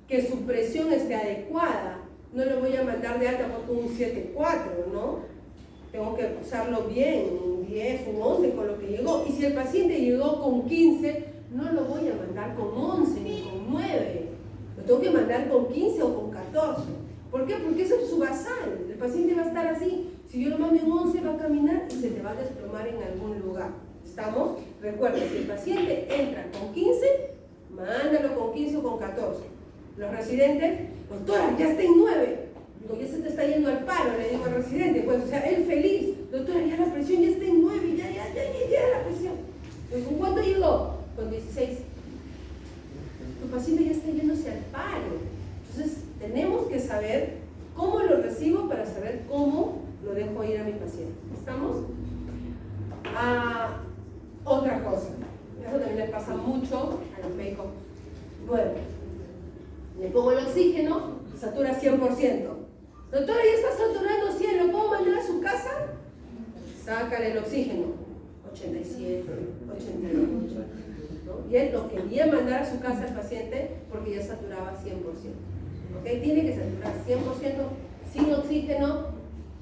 que su presión esté adecuada. No le voy a mandar de alta por un 7.4, ¿no? Tengo que usarlo bien, un 10, un 11 con lo que llegó. Y si el paciente llegó con 15, no lo voy a mandar con 11 ni con 9. Lo tengo que mandar con 15 o con 14. ¿Por qué? Porque eso es su basal. El paciente va a estar así. Si yo lo mando en 11, va a caminar y se te va a desplomar en algún lugar. ¿Estamos? Recuerda, si el paciente entra con 15, mándalo con 15 o con 14. Los residentes, doctora, ya está en 9. Digo, ya se te está yendo al paro, le digo al residente. Pues, o sea, él feliz. Doctora, ya la presión ya está en 9, ya la presión. Pues, ¿con cuánto llegó? Con 16. Tu paciente ya está yéndose al paro. Entonces, tenemos que saber cómo lo recibo para saber cómo lo dejo ir a mi paciente. ¿Estamos? Otra cosa, eso también le pasa mucho a los médicos nuevos. Le pongo el oxígeno, satura 100%. Doctora, ya está saturando 100, ¿lo puedo mandar a su casa? Sácale el oxígeno, 87, 88. ¿no? Y él lo quería mandar a su casa al paciente porque ya saturaba 100%. ¿Okay? Tiene que saturar 100% sin oxígeno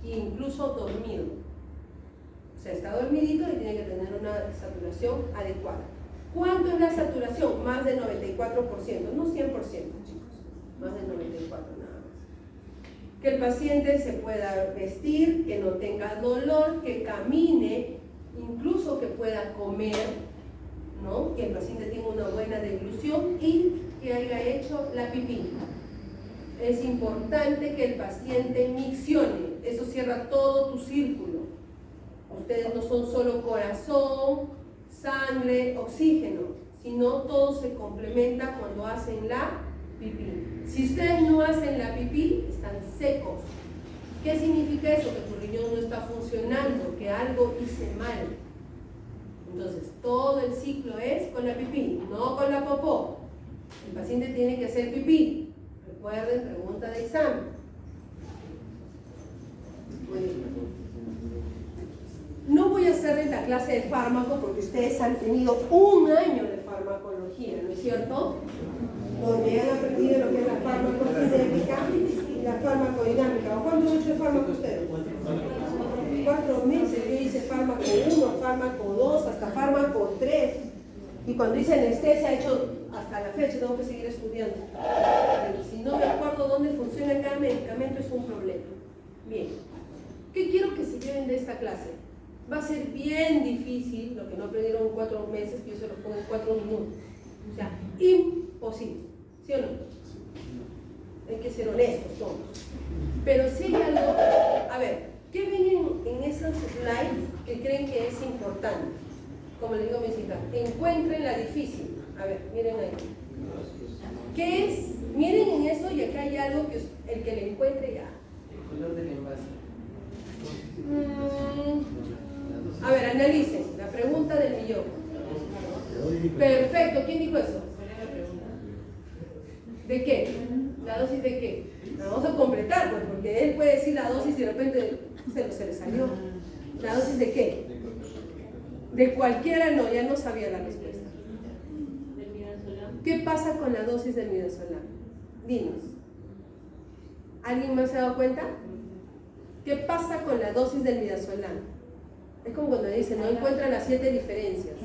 e incluso dormido. O sea, está dormidito y tiene que tener una saturación adecuada. ¿Cuánto es la saturación? Más del 94%, no 100%, chicos, más del 94% nada más. Que el paciente se pueda vestir, que no tenga dolor, que camine, incluso que pueda comer, ¿no? Que el paciente tenga una buena deglución y que haya hecho la pipí. es importante que el paciente miccione. Eso cierra todo tu círculo. Ustedes no son solo corazón, sangre, oxígeno, sino todo se complementa cuando hacen la pipí. Si ustedes no hacen la pipí, están secos. ¿Qué significa eso? Que tu riñón no está funcionando, que algo hice mal. Entonces, todo el ciclo es con la pipí, no con la popó. El paciente tiene que hacer pipí. Recuerden, pregunta de examen. Muy bien. No voy a hacerles la clase de fármaco porque ustedes han tenido un año de farmacología, ¿no es cierto? Donde han aprendido lo que es la farmacocinética y la farmacodinámica. ¿Cuánto han hecho de fármaco ustedes? 4 meses. Yo hice fármaco 1, fármaco 2, hasta fármaco 3. Y cuando hice anestesia, he hecho hasta la fecha, tengo que seguir estudiando. Pero si no me acuerdo dónde funciona cada medicamento, es un problema. Bien. ¿Qué quiero que se lleven de esta clase? Va a ser bien difícil, lo que no aprendieron en 4 meses, que yo se lo pongo en 4 minutos. O sea, imposible. ¿Sí o no? Hay que ser honestos todos. Pero si hay algo, a ver, ¿qué ven en esos slides que creen que es importante? Como le digo a mis hijas, encuentren la difícil. A ver, miren ahí. ¿Qué es? Miren en eso y acá hay algo que el que le encuentre ya. El color del envase. A ver, analicen la pregunta del millón. Perfecto, ¿quién dijo eso? ¿De qué? ¿La dosis de qué? La vamos a completar, pues, porque él puede decir la dosis y de repente se le salió. ¿La dosis de qué? De cualquiera no, ya no sabía la respuesta. ¿Qué pasa con la dosis del midazolam? Dinos. ¿Alguien más se ha dado cuenta? ¿Qué pasa con la dosis del midazolam? Es como cuando dicen, no encuentran las 7 diferencias.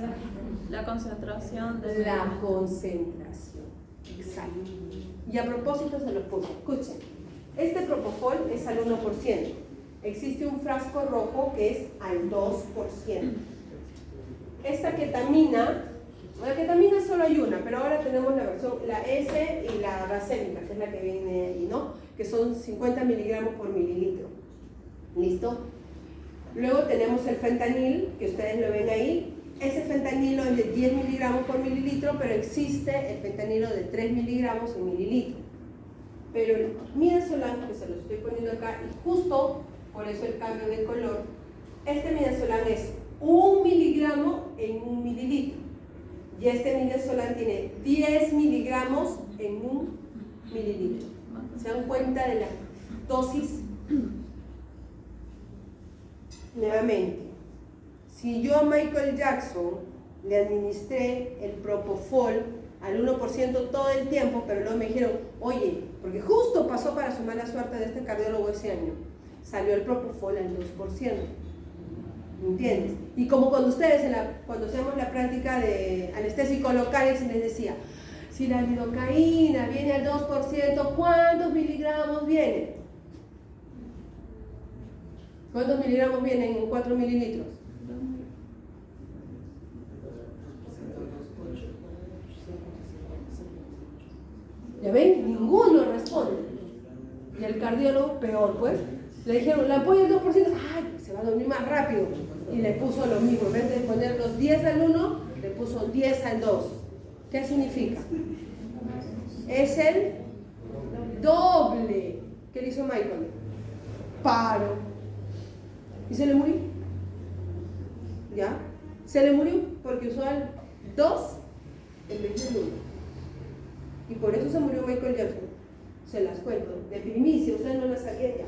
La concentración de La concentración. Exacto. Y a propósito se los puse. Escuchen. Este propofol es al 1%. Existe un frasco rojo que es al 2%. Esta ketamina, la ketamina solo hay una, pero ahora tenemos la versión, la S y la racémica, que es la que viene ahí, ¿no? Que son 50 miligramos por mililitro. ¿Listo? Luego tenemos el fentanil, que ustedes lo ven ahí. Ese fentanilo es de 10 miligramos por mililitro, pero existe el fentanilo de 3 miligramos en mililitro. Pero el midazolam, que se lo estoy poniendo acá, y justo por eso el cambio de color, este midazolam es 1 miligramo en 1 mililitro. Y este midazolam tiene 10 miligramos en 1 mililitro. ¿Se dan cuenta de la dosis? Nuevamente, si yo a Michael Jackson le administré el propofol al 1% todo el tiempo, pero luego me dijeron, oye, porque justo pasó para su mala suerte de este cardiólogo ese año, salió el propofol al 2%. ¿Entiendes? Y como cuando ustedes, cuando hacemos la práctica de anestésico local, se les decía, si la lidocaína viene al 2%, ¿cuántos miligramos viene? ¿Cuántos miligramos vienen en 4 mililitros? ¿Ya ven? Ninguno responde. Y el cardiólogo, peor pues, le dijeron, la ampolla del 2%, ¡ay! Se va a dormir más rápido. Y le puso lo mismo, en vez de poner los 10 al 1, le puso 10 al 2. ¿Qué significa? Es el doble. ¿Qué le hizo Michael? Paro. ¿Y se le murió? ¿Ya? Se le murió porque usó el 2 en vez del 1. Y por eso se murió Michael Jackson. Se las cuento, de primicia, ustedes no las sabían ya.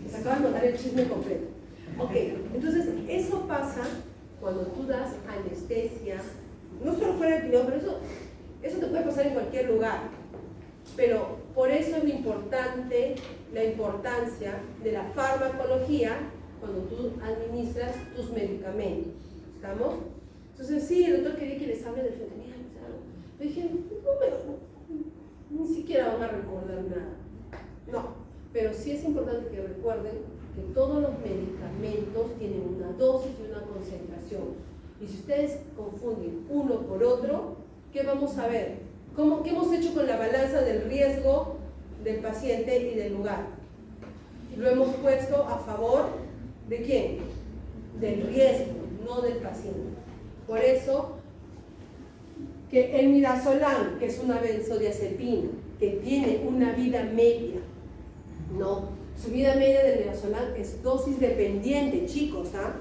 Les acabo de contar el chisme completo. Ok, entonces eso pasa cuando tú das anestesia, no solo fuera del quirófano, pero eso te puede pasar en cualquier lugar. Pero por eso es la importancia de la farmacología cuando tú administras tus medicamentos. ¿Estamos? Entonces sí, el doctor quería que les hable del fentanil. Yo dije, ni siquiera van a recordar nada. No, pero sí es importante que recuerden que todos los medicamentos tienen una dosis y una concentración. Y si ustedes confunden uno por otro, ¿qué vamos a ver? ¿Qué hemos hecho con la balanza del riesgo del paciente y del lugar. Lo hemos puesto a favor ¿de quién? Del riesgo, no del paciente. Por eso que el midazolam, que es una benzodiazepina, que tiene una vida media, no, su vida media del midazolam es dosis dependiente, chicos, ¿ah?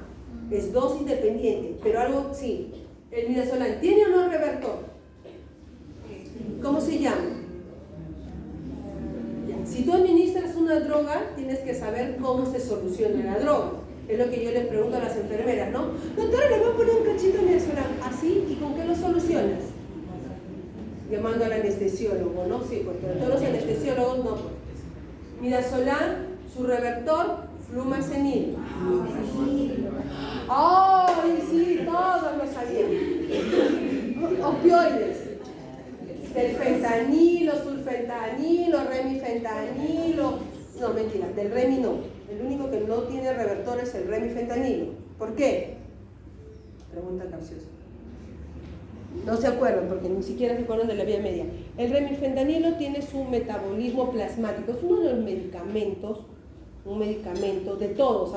Es dosis dependiente, pero algo sí, el midazolam ¿tiene o no revertor? ¿Cómo se llama? Ya. Si tú administras una droga, tienes que saber cómo se soluciona la droga. Es lo que yo les pregunto a las enfermeras, ¿no? Doctora, le voy a poner un cachito de midazolam, ¿así? ¿Y con qué lo solucionas? Llamando al anestesiólogo, ¿no? Sí, porque todos los anestesiólogos no. Midazolam, su revertor, flumazenil. ¡Ay, sí! Todos lo sabían. Opioides. Del fentanilo, sulfentanilo, remifentanilo. No, mentira, del remi no. El único que no tiene revertor es el remifentanilo. ¿Por qué? Pregunta capciosa. No se acuerdan, porque ni siquiera se acuerdan de la vía media. El remifentanilo tiene su metabolismo plasmático. Es uno de los medicamentos, un medicamento de todos,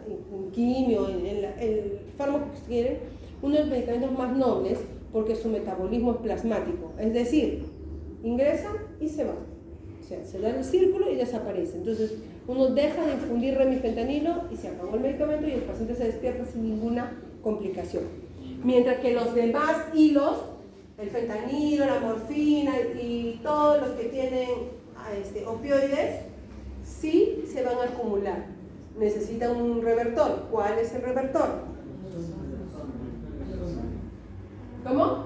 en quimio, el fármaco que quieren, uno de los medicamentos más nobles, porque su metabolismo es plasmático. Es decir, ingresa y se va. O sea, se da el círculo y desaparece. Entonces, uno deja de infundir remifentanilo y se acabó el medicamento y el paciente se despierta sin ninguna complicación. Mientras que los demás hilos, el fentanilo, la morfina y todos los que tienen opioides, sí se van a acumular. Necesitan un revertor. ¿Cuál es el revertor? ¿Cómo?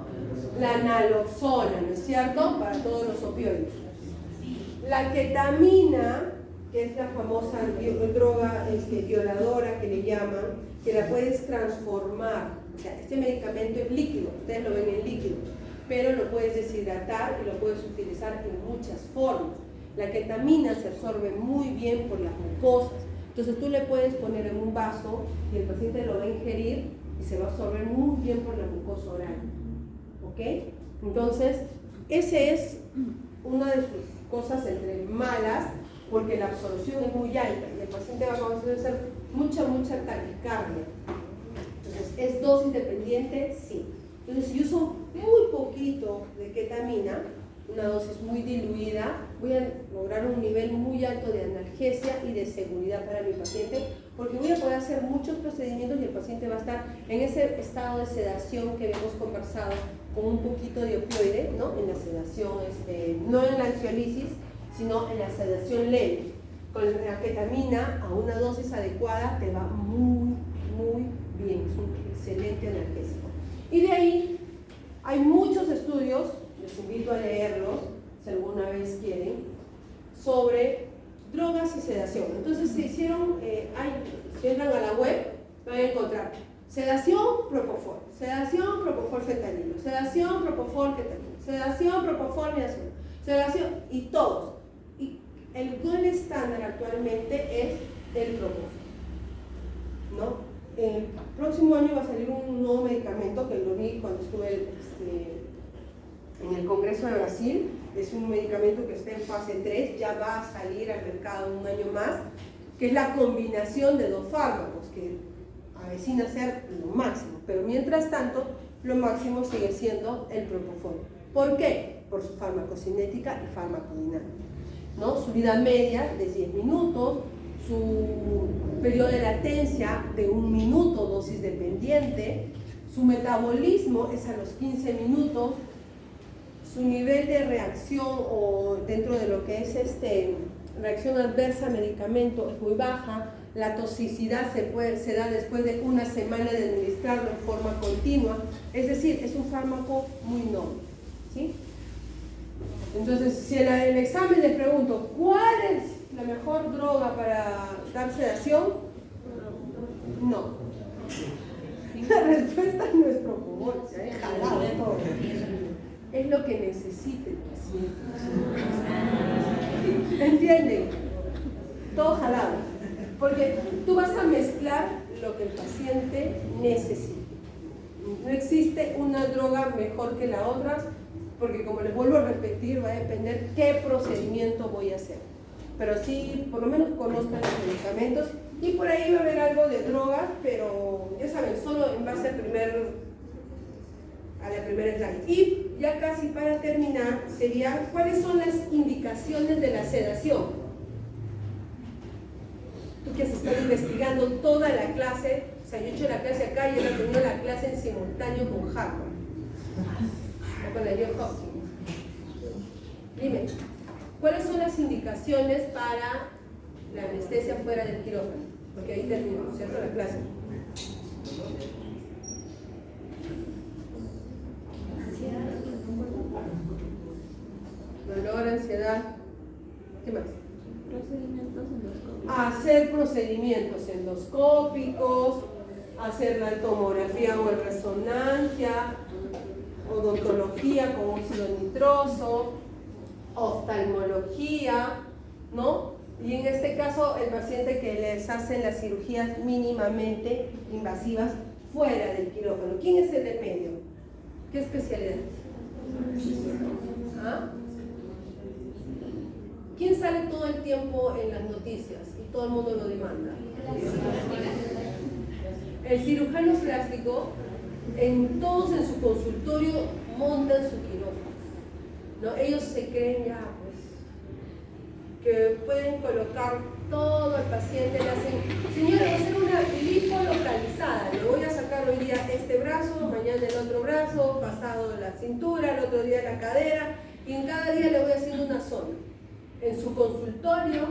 La naloxona, ¿no es cierto? Para todos los opioides. La ketamina, que es la famosa droga violadora que le llaman, que la puedes transformar. O sea, este medicamento es líquido, ustedes lo ven en líquido, pero lo puedes deshidratar y lo puedes utilizar en muchas formas. La ketamina se absorbe muy bien por las mucosas, entonces tú le puedes poner en un vaso y el paciente lo va a ingerir y se va a absorber muy bien por la mucosa oral. ¿Ok? Entonces, ese es una de sus cosas entre malas, porque la absorción es muy alta y el paciente va a comenzar a hacer mucha taquicardia. Entonces, ¿es dosis dependiente? Sí. Entonces, si yo uso muy poquito de ketamina, una dosis muy diluida, voy a lograr un nivel muy alto de analgesia y de seguridad para mi paciente, porque voy a poder hacer muchos procedimientos y el paciente va a estar en ese estado de sedación que hemos conversado, con un poquito de opioide, ¿no? En la sedación, no en la ansiolisis, sino en la sedación leve. Con la ketamina, a una dosis adecuada, te va muy bien, es un excelente analgésico. Y de ahí hay muchos estudios, les invito a leerlos, si alguna vez quieren, sobre drogas y sedación. Entonces se hicieron, si entran a la web, van a encontrar sedación, propofol, fentanilo, sedación, propofol, ketamina, sedación, propofol, midazolam, sedación, y todos. Y el gold estándar actualmente es el propofol, ¿no? El próximo año va a salir un nuevo medicamento que lo vi cuando estuve en el Congreso de Brasil. Es un medicamento que está en fase 3, ya va a salir al mercado un año más, que es la combinación de dos fármacos, que avecina ser lo máximo, pero mientras tanto, lo máximo sigue siendo el propofol. ¿Por qué? Por su farmacocinética y farmacodinámica, ¿no? Su vida media de 10 minutos, su periodo de latencia de 1 minuto, dosis dependiente, su metabolismo es a los 15 minutos, su nivel de reacción o dentro de lo que es reacción adversa a medicamento es muy baja, la toxicidad se da después de 1 semana de administrarlo en forma continua, es decir, es un fármaco muy noble, ¿sí? Entonces, si en el examen les pregunto, ¿cuál es la mejor droga para dar sedación? No. La respuesta no es propofol, se ha jalado todo. Es lo que necesite el paciente. ¿Entienden? Todo jalado. Porque tú vas a mezclar lo que el paciente necesite. No existe una droga mejor que la otra. porque como les vuelvo a repetir, va a depender qué procedimiento voy a hacer. Pero sí, por lo menos conozcan los medicamentos, y por ahí va a haber algo de drogas, pero ya saben, solo en base a la primera slide. Y ya casi para terminar, sería cuáles son las indicaciones de la sedación. Tú que has estado investigando toda la clase, o sea, yo he hecho la clase acá y yo he tenido la clase en simultáneo con Harvard, o con la Johns Hopkins. Dime, ¿cuáles son las indicaciones para la anestesia fuera del quirófano? Porque ahí terminó, ¿cierto? La clase. Dolor, ansiedad. ¿Qué más? Procedimientos endoscópicos. Hacer procedimientos endoscópicos, hacer la tomografía o resonancia, odontología con óxido nitroso, oftalmología, ¿no? Y en este caso, el paciente que les hacen las cirugías mínimamente invasivas fuera del quirófano. ¿Quién es el del medio? ¿Qué especialidad? ¿Ah? ¿Quién sale todo el tiempo en las noticias y todo el mundo lo demanda? El cirujano plástico, todos en su consultorio montan su quirófano, ¿no? Ellos se creen ya, pues, que pueden colocar todo al paciente, le hacen, señora, voy a hacer una lipo localizada, le voy a sacar hoy día este brazo, mañana el otro brazo, pasado la cintura, el otro día la cadera, y en cada día le voy haciendo una zona. En su consultorio,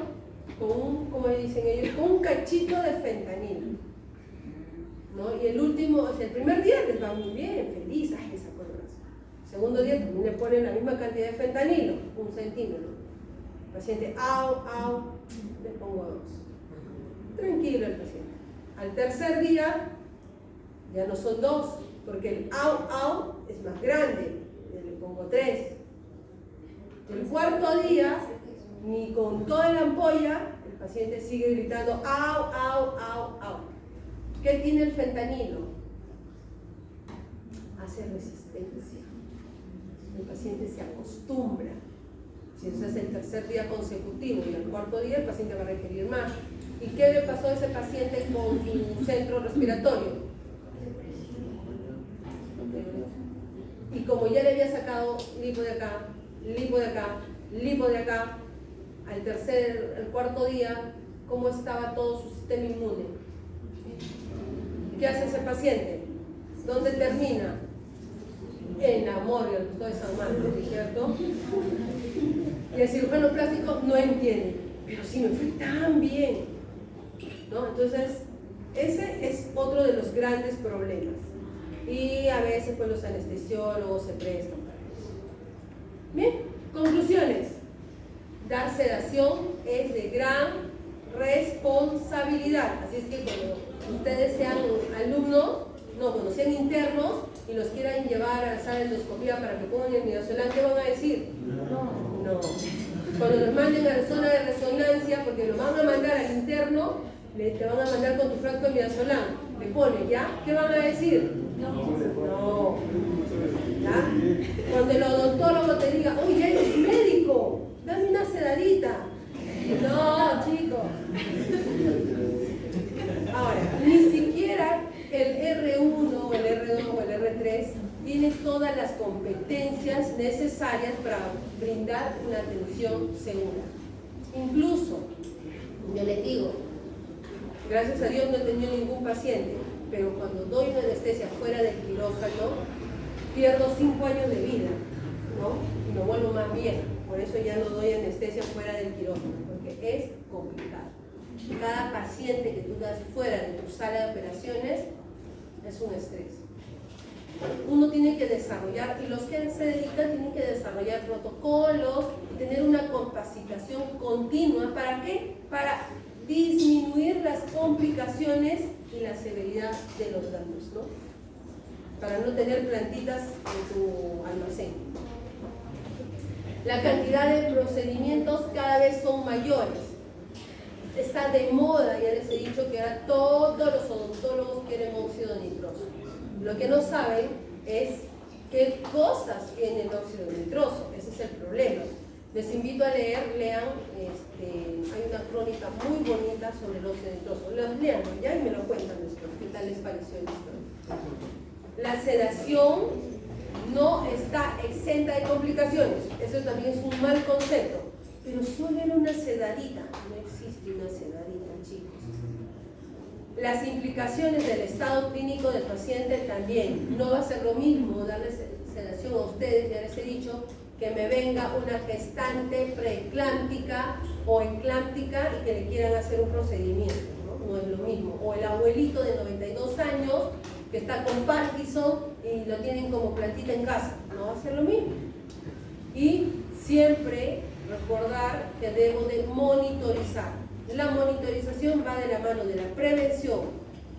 con un, como dicen ellos, con un cachito de fentanilo, ¿no? Y el último, o sea, el primer día les va muy bien, feliz, ay, le sacó el brazo. El segundo día también le ponen la misma cantidad de fentanilo, 1 centímetro. El paciente, au, le pongo 2. Tranquilo el paciente. Al tercer día, ya no son 2, porque el au es más grande, le pongo 3. El cuarto día, ni con toda la ampolla, el paciente sigue gritando au. ¿Qué tiene el fentanilo? Hace resistencia. El paciente se acostumbra. Si eso es el tercer día consecutivo y el cuarto día, el paciente va a requerir más. ¿Y qué le pasó a ese paciente con su centro respiratorio? Y como ya le había sacado lipo de acá, lipo de acá, al cuarto día, ¿cómo estaba todo su sistema inmune? ¿Qué hace ese paciente? ¿Dónde termina? En la morgue, el doctor de San Marcos, ¿cierto? Y el cirujano plástico no entiende, pero si me fue tan bien, ¿no? Entonces, ese es otro de los grandes problemas. Y a veces pues los anestesiólogos se prestan para eso. Bien, conclusiones. Dar sedación es de gran responsabilidad. Así es que cuando ustedes sean alumnos, cuando sean internos y los quieran llevar a la sala de endoscopía para que pongan el midazolam, ¿qué van a decir? No. Cuando nos manden a la zona de resonancia, porque lo van a mandar al interno, te van a mandar con tu frasco de midazolam, le ponen, ¿ya? ¿Qué van a decir? No. ¿Ya? Cuando el odontólogo te diga, oye, ya eres médico, dame una sedadita. No, chicos. Ahora, ni siquiera el R1 o el R2 o el R3 tiene todas las competencias necesarias para brindar una atención segura. Incluso, yo les digo, gracias a Dios no he tenido ningún paciente, pero cuando doy una anestesia fuera del quirófano, pierdo 5 años de vida, ¿no? Y me vuelvo más vieja. Por eso ya no doy anestesia fuera del quirófano, porque es complicado. Cada paciente que tú das fuera de tu sala de operaciones es un estrés. Uno tiene que desarrollar, y los que se dedican tienen que desarrollar protocolos y tener una capacitación continua. ¿Para qué? Para disminuir las complicaciones y la severidad de los daños, ¿no? Para no tener plantitas en tu almacén. La cantidad de procedimientos cada vez son mayores. Está de moda, ya les he dicho que ahora todos los odontólogos quieren óxido nitroso. Lo que no saben es ¿Qué cosas tiene el óxido nitroso? Ese es el problema. Les invito a lean, hay una crónica muy bonita sobre el óxido nitroso. Los lean ya y me lo cuentan después, qué tal les pareció la historia. La sedación no está exenta de complicaciones, eso también es un mal concepto, pero solo era una sedadita, no existe una sedadita, chicos. Las implicaciones del estado clínico del paciente también, no va a ser lo mismo darle sedación a ustedes, ya les he dicho, que me venga una gestante preeclámptica o eclámptica y que le quieran hacer un procedimiento, ¿no? No es lo mismo. O el abuelito de 92 años que está con Parkinson y lo tienen como plantita en casa, no va a ser lo mismo. Y siempre recordar que debo de monitorizar. La monitorización va de la mano de la prevención,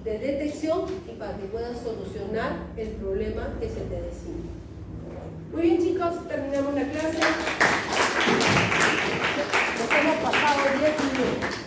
de detección y para que puedas solucionar el problema que se te designa. Muy bien, chicos, terminamos la clase. Nos hemos pasado 10 minutos.